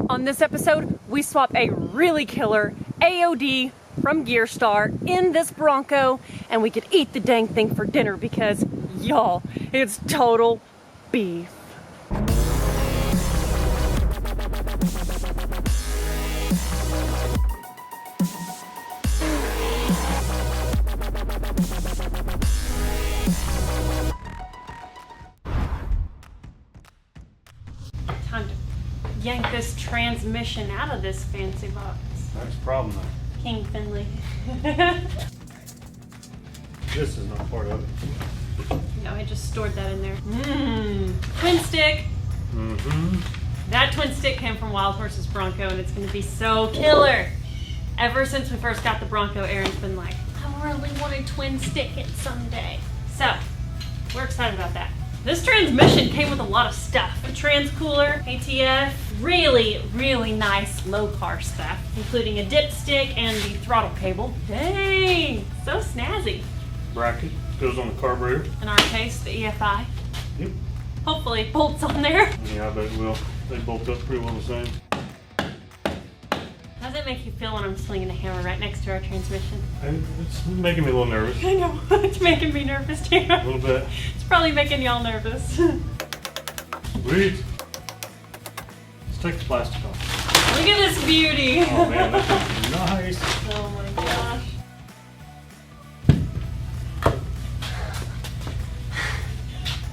On this episode, we swap a really killer AOD from Gearstar in this Bronco, and we could eat the dang thing for dinner because, y'all, it's total beef. Time to yank this transmission out of this fancy box. That's a problem though. King Finley. This is not part of it. No, I just stored that in there. Twin stick. That twin stick came from Wild Horse's Bronco, and it's going to be so killer. Ever since we first got the Bronco, Aaron's been like, I really want to twin stick it someday. So, we're excited about that. This transmission came with a lot of stuff. A transcooler, ATF, really nice low car stuff, including a dipstick and the throttle cable. Dang, so snazzy. Bracket goes on the carburetor. In our case, the EFI. Yep. Hopefully it bolts on there. Yeah, I bet it will. They bolt up pretty well the same. How does it make you feel when I'm swinging a hammer right next to our transmission? It's making me a little nervous. I know, it's making me nervous too. A little bit. It's probably making y'all nervous. Sweet. Let's take the plastic off. Look at this beauty. Oh man, that thing's nice. Oh my gosh.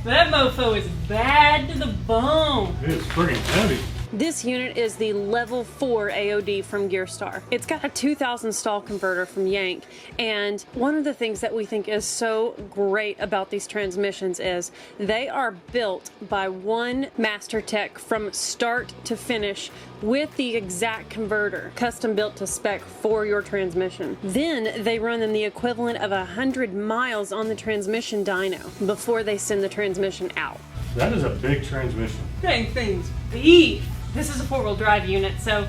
That mofo is bad to the bone. It is friggin' heavy. This unit is the level 4 AOD from Gearstar. It's got a 2000 stall converter from Yank, and one of the things that we think is so great about these transmissions is they are built by one master tech from start to finish with the exact converter, custom built to spec for your transmission. Then they run them the equivalent of 100 miles on the transmission dyno before they send the transmission out. That is a big transmission. Dang thing's beef. This is a 4-wheel drive unit, so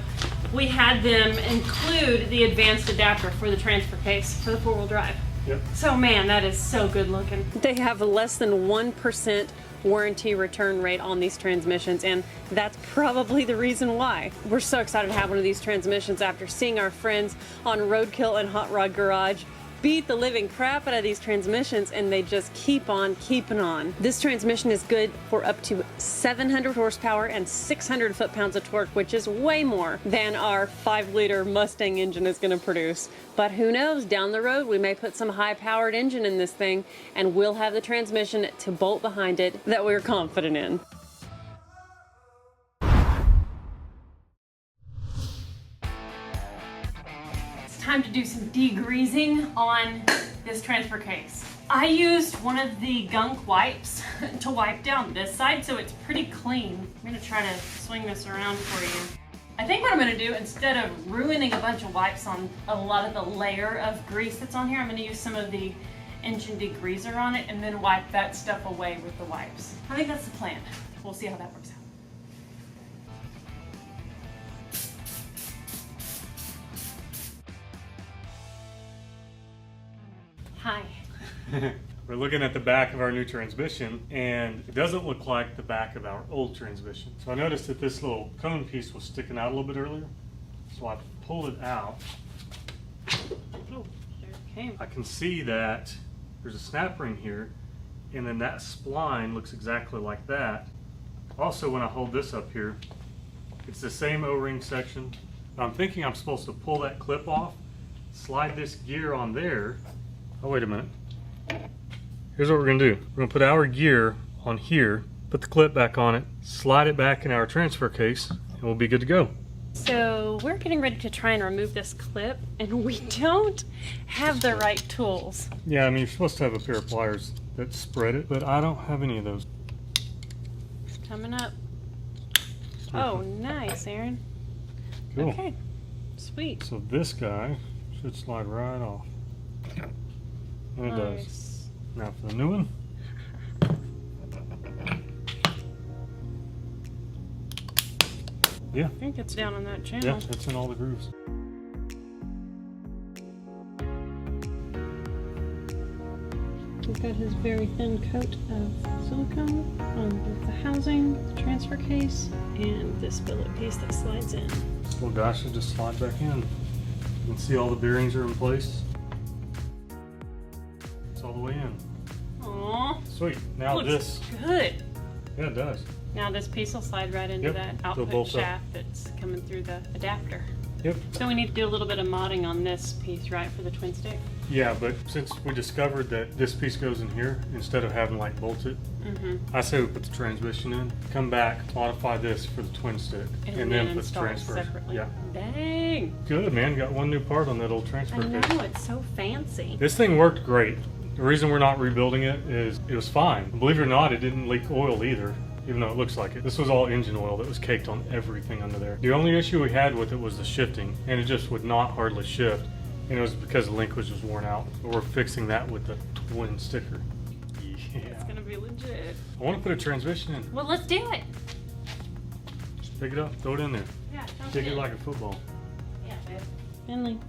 we had them include the advanced adapter for the transfer case for the 4-wheel drive. Yep. So man, that is so good looking. They have less than 1% warranty return rate on these transmissions, and that's probably the reason why. We're so excited to have one of these transmissions after seeing our friends on Roadkill and Hot Rod Garage beat the living crap out of these transmissions, and they just keep on keeping on. This transmission is good for up to 700 horsepower and 600 foot-pounds of torque, which is way more than our 5-liter Mustang engine is going to produce. But who knows, down the road we may put some high-powered engine in this thing, and we'll have the transmission to bolt behind it that we're confident in. Time to do some degreasing on this transfer case. I used one of the gunk wipes to wipe down this side, so it's pretty clean. I'm gonna try to swing this around for you. I think what I'm gonna do, instead of ruining a bunch of wipes on a lot of the layer of grease that's on here, I'm gonna use some of the engine degreaser on it and then wipe that stuff away with the wipes. I think that's the plan. We'll see how that works out. Hi. We're looking at the back of our new transmission, and it doesn't look like the back of our old transmission. So I noticed that this little cone piece was sticking out a little bit earlier, so I pulled it out. Oh, there it came. I can see that there's a snap ring here, and then that spline looks exactly like that. Also, when I hold this up here, it's the same O-ring section. I'm thinking I'm supposed to pull that clip off, slide this gear on there. Oh, wait a minute. Here's what we're gonna do. We're gonna put our gear on here, put the clip back on it, slide it back in our transfer case, and we'll be good to go. So we're getting ready to try and remove this clip, and we don't have the right tools. Yeah, I mean, you're supposed to have a pair of pliers that spread it, but I don't have any of those. Coming up. Oh, nice, Aaron. Cool. Okay, sweet. So this guy should slide right off. And it does. Nice. Now for the new one. Yeah. I think it's down on that channel. Yeah, it's in all the grooves. We've got his very thin coat of silicone on both the housing, the transfer case, and this billet piece that slides in. This little guy should just slide back in. You can see all the bearings are in place. It's all the way in. Aww. Sweet. Now this. Good. Yeah, it does. Now this piece will slide right into that output shaft that's coming through the adapter. Yep. So we need to do a little bit of modding on this piece, right, for the twin stick? Yeah, but since we discovered that this piece goes in here, instead of having like bolted, I say we put the transmission in, come back, modify this for the twin stick, and then put the transfer separately. Yeah. Dang. Good, man. Got one new part on that old transfer I know, case. it's so fancy. This thing worked great. The reason we're not rebuilding it is it was fine. Believe it or not, it didn't leak oil either, even though it looks like it. This was all engine oil that was caked on everything under there. The only issue we had with it was the shifting, and it just would not hardly shift. And it was because the linkage was worn out. But we're fixing that with the twin sticker. Yeah. It's gonna be legit. I want to put a transmission in. Well, let's do it. Just pick it up, throw it in there. Yeah, sounds Kick good. it like a football. Yeah, babe. Finley,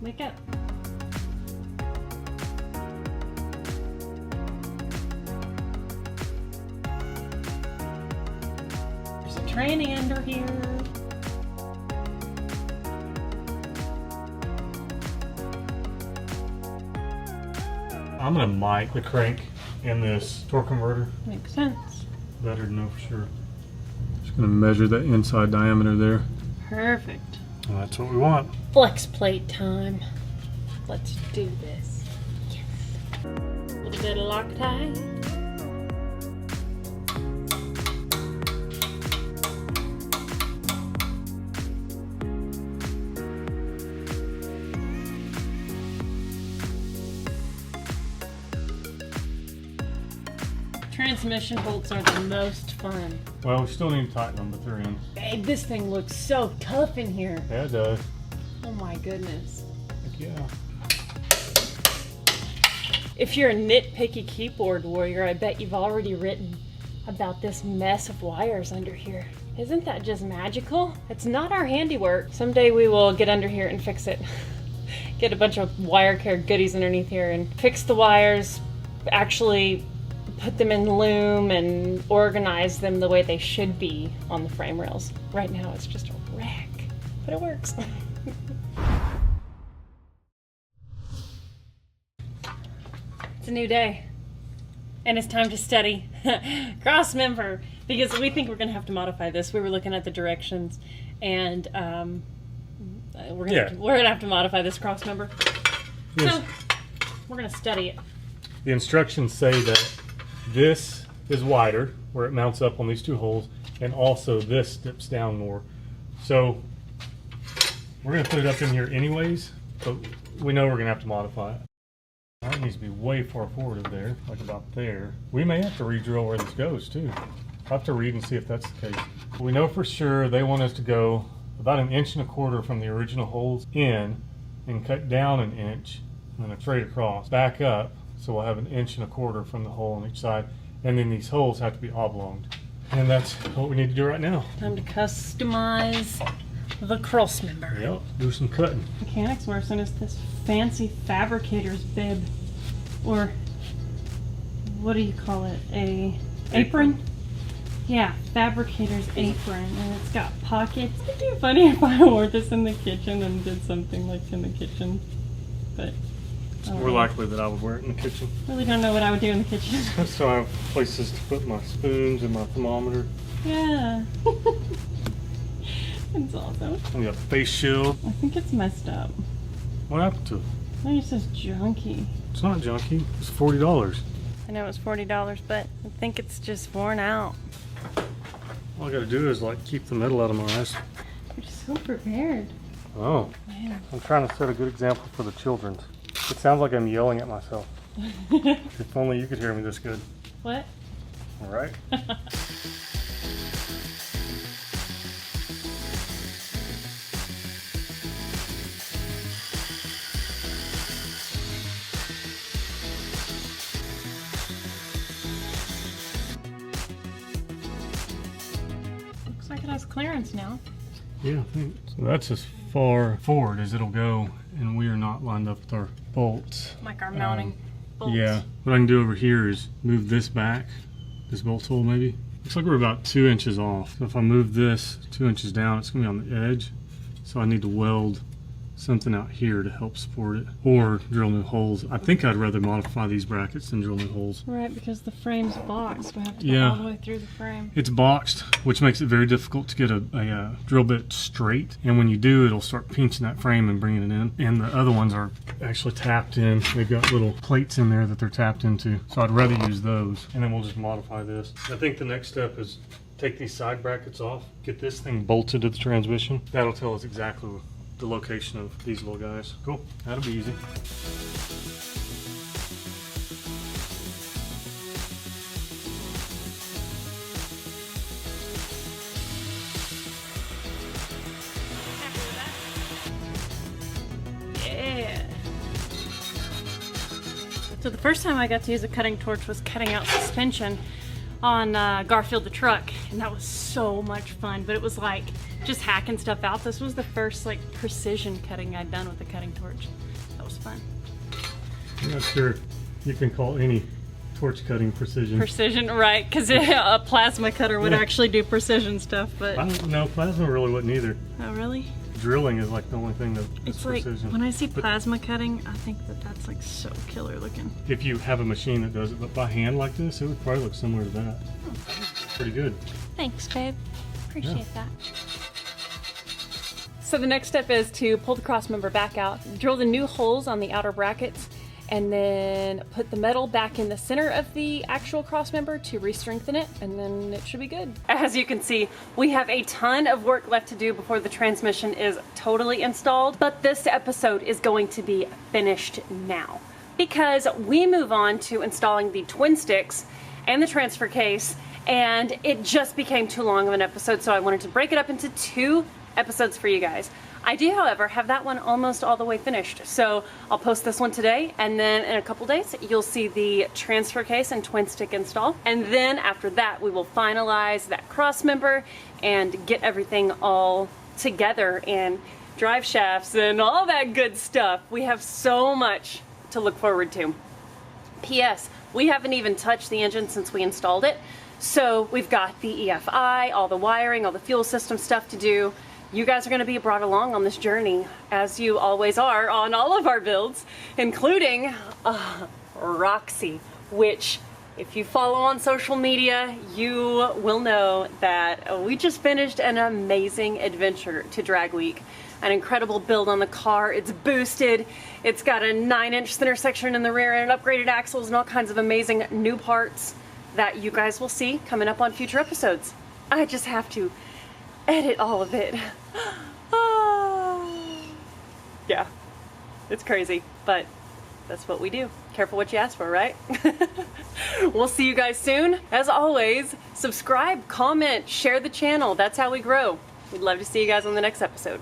wake up. There's a tranny under here. I'm gonna mic the crank in this torque converter. Makes sense. Better to know for sure. Just gonna measure the inside diameter there. Perfect. And that's what we want. Flex plate time. Let's do this. Yes. A little bit of Loctite. Transmission bolts are the most fun. Well, we still need to tighten them, but they're in. Babe, this thing looks so tough in here. Yeah, it does. Oh my goodness. Heck yeah. If you're a nitpicky keyboard warrior, I bet you've already written about this mess of wires under here. Isn't that just magical? It's not our handiwork. Someday we will get under here and fix it. Get a bunch of wire care goodies underneath here and fix the wires, actually put them in loom and organize them the way they should be on the frame rails. Right now it's just a wreck, but it works. It's a new day, and it's time to study crossmember, because we think we're going to have to modify this. We were looking at the directions, and we're going to have to modify this crossmember. Yes. So we're going to study it. The instructions say that this is wider, where it mounts up on these two holes, and also this dips down more. So we're going to put it up in here anyways, but we know we're going to have to modify it. That needs to be way far forward of there, like about there. We may have to re-drill where this goes too. I'll have to read and see if that's the case. We know for sure they want us to go about 1.25 inches from the original holes in and cut down 1 inch and then trade across. Back up, so we'll have 1.25 inches from the hole on each side. And then these holes have to be oblonged. And that's what we need to do right now. Time to customize the crossmember. Yep, do some cutting. Mechanics were sent us this fancy fabricator's bib, or what do you call it? A apron? Yeah, fabricator's apron, and it's got pockets. It'd be funny if I wore this in the kitchen and did something like in the kitchen, but It's more likely that I would wear it in the kitchen. really don't know what I would do in the kitchen. So I have places to put my spoons and my thermometer. Yeah. It's awesome. We got face shield. I think it's messed up. What happened to it? I think it's just junky. It's not junky. It's $40. I know it was $40, but I think it's just worn out. All I gotta do is like keep the metal out of my eyes. You're so prepared. Oh, Man. I'm trying to set a good example for the children. It sounds like I'm yelling at myself. If only you could hear me this good. What? All right. Looks like it has clearance now. Yeah, I think so. That's as far forward as it'll go, and we are not lined up with our bolts. Like our mounting bolts. Yeah. What I can do over here is move this back, this bolt hole maybe. Looks like we're about 2 inches off. So if I move this 2 inches down, it's gonna be on the edge. So I need to weld something out here to help support it, or drill new holes. I think I'd rather modify these brackets than drill new holes. Right, because the frame's boxed. We have to go all the way through the frame. It's boxed, which makes it very difficult to get a drill bit straight. And when you do, it'll start pinching that frame and bringing it in. And the other ones are actually tapped in. They've got little plates in there that they're tapped into. So I'd rather use those. And then we'll just modify this. I think the next step is take these side brackets off, get this thing bolted to the transmission. That'll tell us exactly the location of these little guys. Cool, that'll be easy. Yeah. So the first time I got to use a cutting torch was cutting out suspension on Garfield the truck, and that was so much fun. But it was like just hacking stuff out. This was the first like precision cutting I'd done with a cutting torch. That was fun. I'm not sure you can call any torch cutting precision. Precision, right? Because a plasma cutter would actually do precision stuff, but I don't know, plasma really wouldn't either. Oh really? Drilling is like the only thing that's It's like precision. when I see plasma cutting, I think that that's like so killer looking. If you have a machine that does it, but by hand like this, it would probably look similar to that. Pretty good. Thanks, babe. Appreciate that. So the next step is to pull the cross member back out, drill the new holes on the outer brackets, and then put the metal back in the center of the actual cross member to re-strengthen it, and then it should be good. As you can see, we have a ton of work left to do before the transmission is totally installed, but this episode is going to be finished now because we move on to installing the twin sticks and the transfer case, and it just became too long of an episode, so I wanted to break it up into 2 episodes for you guys. I do, however, have that one almost all the way finished, so I'll post this one today, and then in a couple days you'll see the transfer case and twin stick install, and then after that we will finalize that cross member and get everything all together and drive shafts and all that good stuff. We have so much to look forward to. P.S. We haven't even touched the engine since we installed it, so we've got the EFI, all the wiring, all the fuel system stuff to do. You guys are going to be brought along on this journey, as you always are on all of our builds, including Roxy, which, if you follow on social media, you will know that we just finished an amazing adventure to Drag Week. An incredible build on the car. It's boosted. It's got a 9-inch center section in the rear and upgraded axles and all kinds of amazing new parts that you guys will see coming up on future episodes. I just have to edit all of it. Yeah, it's crazy, but that's what we do. Careful what you ask for, right? We'll see you guys soon. As always, subscribe, comment, share the channel. That's how we grow. We'd love to see you guys on the next episode.